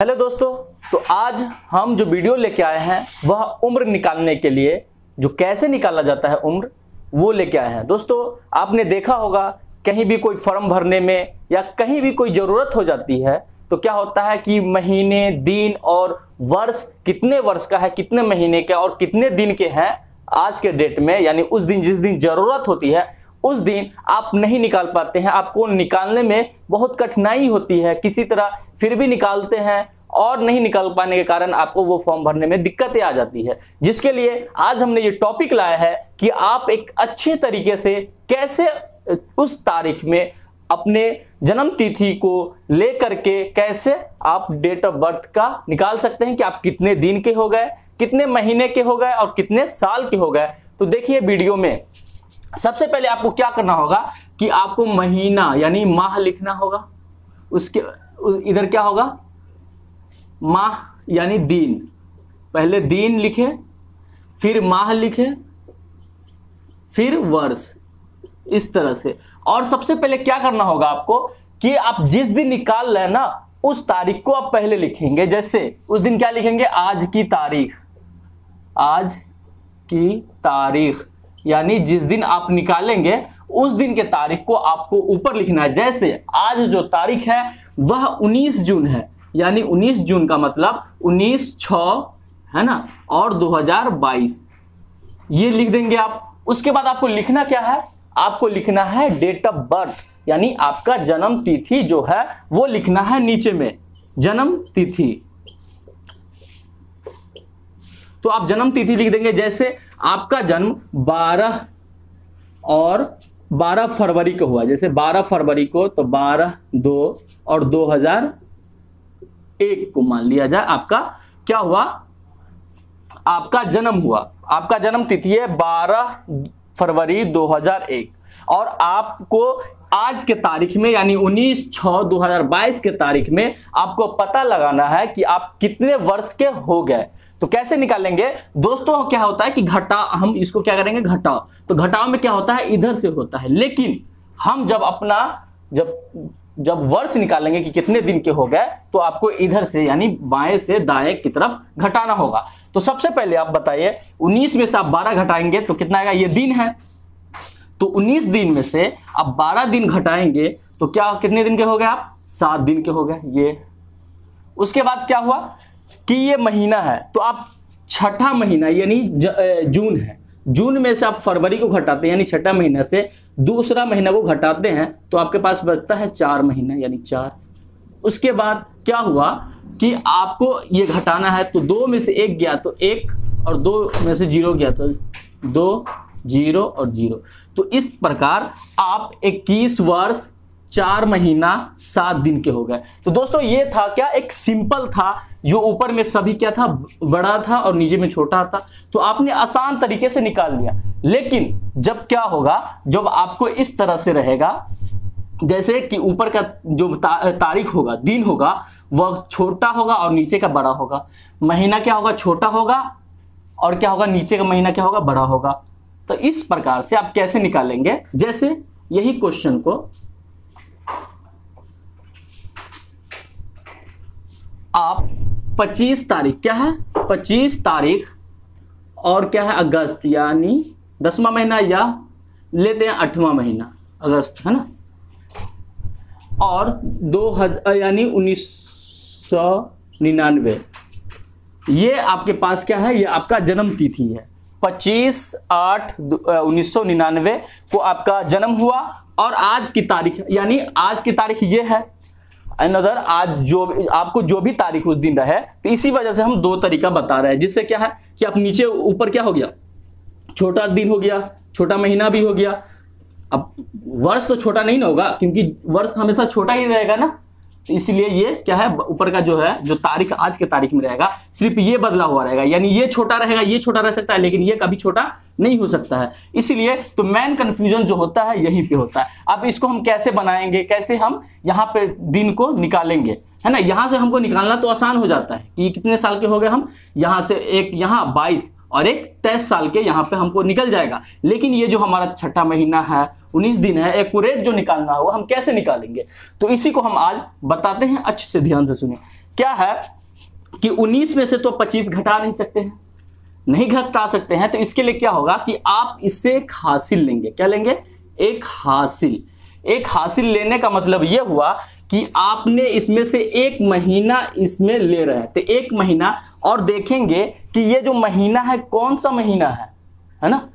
Hello दोस्तों, तो आज हम जो वीडियो लेके आए हैं वह उम्र निकालने के लिए, जो कैसे निकाला जाता है उम्र, वो लेके आए हैं। दोस्तों, आपने देखा होगा कहीं भी कोई फॉर्म भरने में या कहीं भी कोई ज़रूरत हो जाती है तो क्या होता है कि महीने, दिन और वर्ष, कितने वर्ष का है, कितने महीने का और कितने दिन के हैं आज के डेट में, यानी उस दिन जिस दिन ज़रूरत होती है उस दिन आप नहीं निकाल पाते हैं। आपको निकालने में बहुत कठिनाई होती है, किसी तरह फिर भी निकालते हैं और नहीं निकाल पाने के कारण आपको वो फॉर्म भरने में दिक्कतें आ जाती है। जिसके लिए आज हमने ये टॉपिक लाया है कि आप एक अच्छे तरीके से कैसे उस तारीख में अपने जन्म तिथि को लेकर के कैसे आप डेट ऑफ बर्थ का निकाल सकते हैं कि आप कितने दिन के हो गए, कितने महीने के हो गए और कितने साल के हो गए। तो देखिए वीडियो में सबसे पहले आपको क्या करना होगा कि आपको महीना यानी माह लिखना होगा। उसके इधर क्या होगा, माह यानी दिन, पहले दिन लिखे, फिर माह लिखे, फिर वर्ष, इस तरह से। और सबसे पहले क्या करना होगा आपको कि आप जिस दिन निकाल रहे हैं ना उस तारीख को आप पहले लिखेंगे। जैसे उस दिन क्या लिखेंगे, आज की तारीख, आज की तारीख, यानी जिस दिन आप निकालेंगे उस दिन के तारीख को आपको ऊपर लिखना है। जैसे आज जो तारीख है वह 19 जून है, यानी 19 जून का मतलब 19/6 है ना, और 2022 ये लिख देंगे आप। उसके बाद आपको लिखना क्या है, आपको लिखना है डेट ऑफ बर्थ, यानी आपका जन्म तिथि जो है वो लिखना है नीचे में, जन्म तिथि। तो आप जन्म तिथि लिख देंगे। जैसे आपका जन्म 12 फरवरी को हुआ, जैसे 12 फरवरी को, तो 12/2 और 2001 को मान लिया जाए आपका क्या हुआ, आपका जन्म हुआ। आपका जन्म तिथि है 12 फरवरी 2001 और आपको आज के तारीख में यानी 19/6/2022 के तारीख में आपको पता लगाना है कि आप कितने वर्ष के हो गए। तो कैसे निकालेंगे दोस्तों, क्या होता है कि हम इसको क्या करेंगे, घटाओ। तो घटाओ में क्या होता है, इधर से होता है, लेकिन हम जब वर्ष निकालेंगे कि कितने दिन के हो गए तो आपको इधर से यानी बाएं से दाएं की तरफ घटाना होगा। तो सबसे पहले आप बताइए 19 में से आप 12 घटाएंगे तो कितना आएगा, ये दिन है, तो 19 दिन में से आप 12 दिन घटाएंगे तो क्या कितने दिन के हो गए आप, 7 दिन के हो गए ये। उसके बाद क्या हुआ कि ये महीना है, तो आप छठा महीना यानी जून है, जून में से आप फरवरी को घटाते हैं यानी छठा महीना से दूसरा महीना को घटाते हैं तो आपके पास बचता है 4 महीना यानी 4। उसके बाद क्या हुआ कि आपको ये घटाना है, तो 2 में से 1 गया तो 1 और 2 में से 0 गया तो 2, 0 और 0। तो इस प्रकार आप 21 वर्ष 4 महीना 7 दिन के हो गए। तो दोस्तों ये था क्या, एक सिंपल था, जो ऊपर में सभी क्या था, बड़ा था और नीचे में छोटा था, तो आपने आसान तरीके से निकाल लिया। लेकिन जब क्या होगा, जब आपको इस तरह से रहेगा, जैसे कि ऊपर का जो तारीख होगा, दिन होगा, वह छोटा होगा और नीचे का बड़ा होगा। महीना क्या होगा, छोटा होगा और क्या होगा, नीचे का महीना क्या होगा, बड़ा होगा। तो इस प्रकार से आप कैसे निकालेंगे, जैसे यही क्वेश्चन को आप 25 तारीख, क्या है 25 तारीख और क्या है अगस्त, यानी 10वां महीना, या लेते हैं 8वां महीना अगस्त, है ना, और 2000 यानी 1999, ये आपके पास क्या है, ये आपका जन्म तिथि है। 25/8/1999 को आपका जन्म हुआ और आज की तारीख यानी आज की तारीख ये है। अनदर आज जो आपको जो भी तारीख उस दिन रहे, तो इसी वजह से हम 2 तरीका बता रहे हैं, जिससे क्या है कि आप नीचे ऊपर क्या हो गया, छोटा दिन हो गया, छोटा महीना भी हो गया। अब वर्ष तो छोटा नहीं ना होगा, क्योंकि वर्ष हमेशा छोटा ही रहेगा ना, तो इसलिए ये क्या है, ऊपर का जो है जो तारीख आज के तारीख में रहेगा सिर्फ ये बदला हुआ रहेगा, यानी ये छोटा रहेगा, ये छोटा रह सकता है लेकिन ये कभी छोटा नहीं हो सकता है। इसीलिए तो मेन कंफ्यूजन जो होता है यहीं पे होता है। अब इसको हम कैसे बनाएंगे, कैसे हम यहाँ पे दिन को निकालेंगे, है ना। यहाँ से हमको निकालना तो आसान हो जाता है कि कितने साल के हो गए हम, यहाँ से एक यहाँ 22 और एक 23 साल के यहाँ पे हमको निकल जाएगा। लेकिन ये जो हमारा छठा महीना है 19 दिन है, एक्यूरेट जो निकालना होगा हम कैसे निकालेंगे, तो इसी को हम आज बताते हैं। अच्छे से ध्यान से सुनिए। क्या है कि 19 में से तो 25 घटा नहीं सकते हैं, नहीं घटा सकते हैं, तो इसके लिए क्या होगा कि आप इससे एक हासिल लेंगे। क्या लेंगे? एक हासिल। एक हासिल लेने का मतलब यह हुआ कि आपने इसमें से एक महीना इसमें ले रहे थे, एक महीना, और देखेंगे कि ये जो महीना है कौन सा महीना है ना?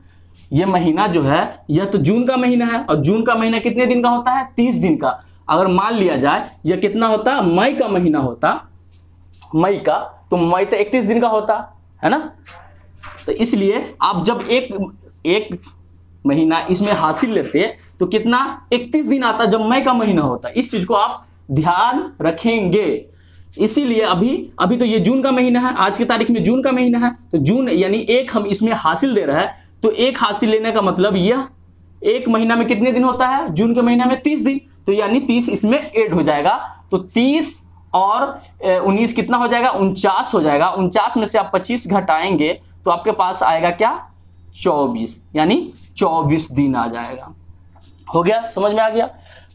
ये महीना जो है यह तो जून का महीना है, और जून का महीना कितने दिन का होता है? 30 दिन का। अगर मान लिया जाए यह कितना होता? मई का महीना होता, मई का, तो मई तो 31 दिन का होता है ना? तो इसलिए आप जब एक महीना इसमें हासिल लेते तो कितना? 31 दिन आता जब मई का महीना होता। इस चीज को आप ध्यान रखेंगे। इसीलिए अभी तो ये जून का महीना है, आज की तारीख में जून का महीना है, तो जून यानी एक हम इसमें हासिल दे रहे हैं, तो एक हासिल लेने का मतलब यह एक महीना में कितने दिन होता है? जून के महीना में 30 दिन, तो यानी 30 इसमें ऐड हो जाएगा, तो 30 और 19 कितना हो जाएगा? 49 हो जाएगा। 49 में से आप 25 घटाएंगे तो आपके पास आएगा क्या? 24, यानी 24 दिन आ जाएगा। हो गया? समझ में आ गया?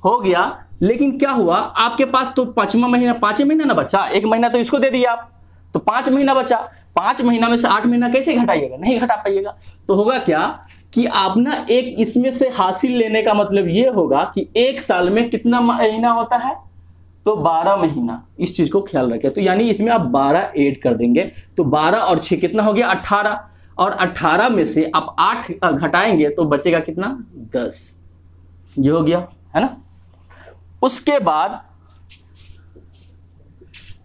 हो गया। लेकिन क्या हुआ, आपके पास तो 5वां महीना, 5 महीना ना बचा, एक महीना तो इसको दे दिया आप, तो 5 महीना बचा। 5 महीना में से 8 महीना कैसे घटाइएगा? नहीं घटा पाइएगा। तो होगा क्या कि आप ना एक इसमें से हासिल लेने का मतलब ये होगा कि एक साल में कितना महीना होता है? तो 12 महीना। इस चीज को ख्याल रखें। तो यानी इसमें आप 12 ऐड कर देंगे, तो 12 और 6 कितना हो गया? 18, और 18 में से आप 8 घटाएंगे तो बचेगा कितना? 10। ये हो गया, है ना? उसके बाद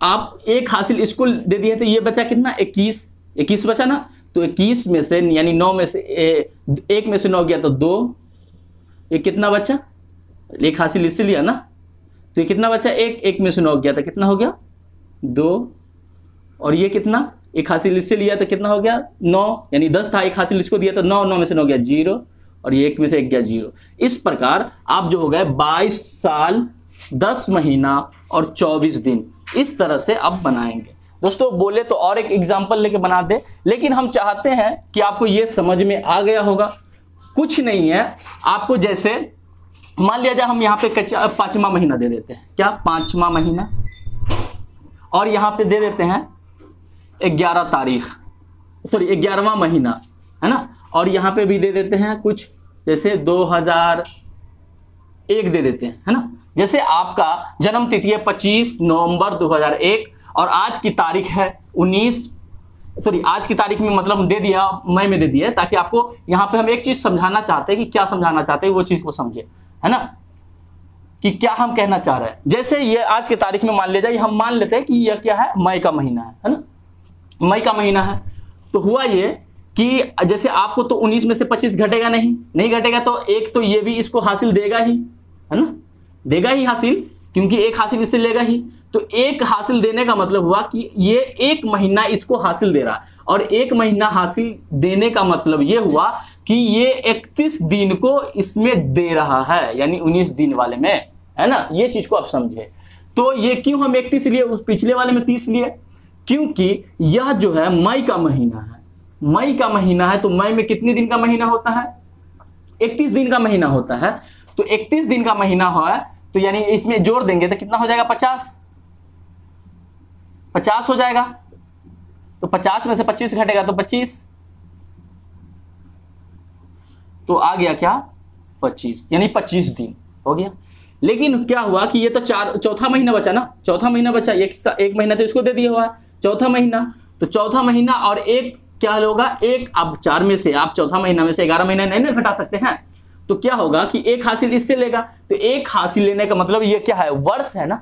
आप एक हासिल इसको दे दिए, तो ये बचा कितना? 21 बचा ना? तो 21 में से यानी 9 में से एक में से 9 गया तो 2, ये कितना बचा? एक हासिल इससे लिया ना, तो ये कितना बचा? एक में से 9 गया तो कितना हो गया? 2, और ये कितना? एक हासिल इससे लिया तो कितना हो गया? 9, यानी 10 था, एक हासिल इसको दिया तो 9, 9 में से 9 गया 0, और ये 1 में से 1 गया 0। इस प्रकार आप जो हो गए 22 साल 10 महीना और 24 दिन, इस तरह से आप बनाएंगे। दोस्तों बोले तो और एक एग्जाम्पल लेके बना दे, लेकिन हम चाहते हैं कि आपको ये समझ में आ गया होगा। कुछ नहीं है, आपको जैसे मान लिया जाए हम यहाँ पे 5वां महीना दे देते हैं। क्या? 5वां महीना, और यहाँ पे दे देते हैं 11 तारीख, सॉरी 11वां महीना, है ना? और यहाँ पे भी दे देते हैं कुछ, जैसे 2001 दे देते हैं, है ना? जैसे आपका जन्म तिथि है 25 नवंबर 2001, और आज की तारीख है 19, सॉरी आज की तारीख में मतलब दे दिया, मई में दे दिया, ताकि आपको यहाँ पे हम एक चीज समझाना चाहते हैं कि क्या समझाना चाहते हैं वो चीज को समझे, है ना? कि क्या हम कहना चाह रहे हैं। जैसे ये आज की तारीख में मान लिया जाए, हम मान लेते हैं कि यह क्या है? मई का महीना है ना? मई का महीना है। तो हुआ ये कि जैसे आपको तो 19 में से 25 घटेगा नहीं घटेगा, तो एक तो ये भी इसको हासिल देगा ही, है ना? देगा ही हासिल, क्योंकि एक हासिल इससे लेगा ही। तो एक हासिल देने का मतलब हुआ कि ये एक महीना इसको हासिल दे रहा है, और एक महीना हासिल देने का मतलब ये हुआ कि ये 31 दिन को इसमें दे रहा है, यानी 19 दिन वाले में, है ना? ये चीज को आप समझे। तो ये क्यों हम 31 लिए, उस पिछले वाले में 30 लिए? क्योंकि यह जो है मई का महीना है, मई का महीना है, तो मई में कितने दिन का महीना होता है? 31 दिन का महीना होता है। तो 31 दिन का महीना है, तो यानी इसमें जोड़ देंगे तो कितना हो जाएगा? 50 हो जाएगा। तो 50 में से 25 घटेगा तो 25, तो आ गया क्या? 25, यानी 25 दिन हो गया। लेकिन क्या हुआ कि ये तो चौथा महीना बचा ना, चौथा महीना बचा, एक महीना तो इसको दे दिया हुआ है, चौथा महीना, तो चौथा महीना और एक क्या होगा? एक, अब 4 में से आप चौथा महीना में से 11 महीना नहीं घटा सकते हैं, तो क्या होगा कि एक हासिल इससे लेगा, तो एक हासिल लेने का मतलब ये क्या है? वर्ष है ना?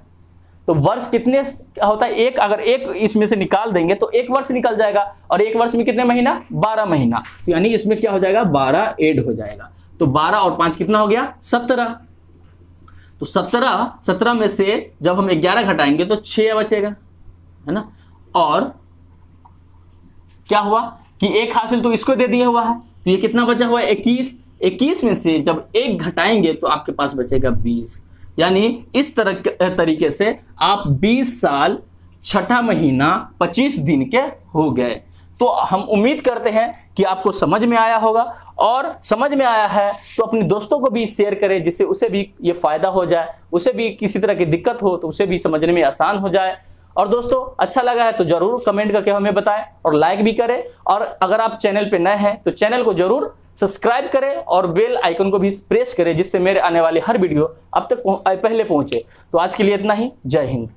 तो वर्ष कितने होता है? एक, अगर एक इसमें से निकाल देंगे तो एक वर्ष निकल जाएगा, और एक वर्ष में कितने महीना? 12 महीना। तो यानी इसमें क्या हो जाएगा? 12 ऐड हो जाएगा। तो 12 और 5 कितना हो गया? 17। तो 17 में से जब हम 11 घटाएंगे तो 6 बचेगा, है ना? और क्या हुआ कि एक हासिल तो इसको दे दिया हुआ है, तो ये कितना बचा हुआ है? 21 में से जब एक घटाएंगे तो आपके पास बचेगा 20। यानी इस तरीके से आप 20 साल 6ठा महीना 25 दिन के हो गए। तो हम उम्मीद करते हैं कि आपको समझ में आया होगा, और समझ में आया है तो अपने दोस्तों को भी शेयर करें, जिससे उसे भी ये फायदा हो जाए, उसे भी किसी तरह की दिक्कत हो तो उसे भी समझने में आसान हो जाए। और दोस्तों अच्छा लगा है तो जरूर कमेंट करके हमें बताएं और लाइक भी करें। और अगर आप चैनल पे नए हैं तो चैनल को जरूर सब्सक्राइब करें और बेल आइकन को भी प्रेस करें, जिससे मेरे आने वाली हर वीडियो अब तक पहले पहुंचे। तो आज के लिए इतना ही। जय हिंद।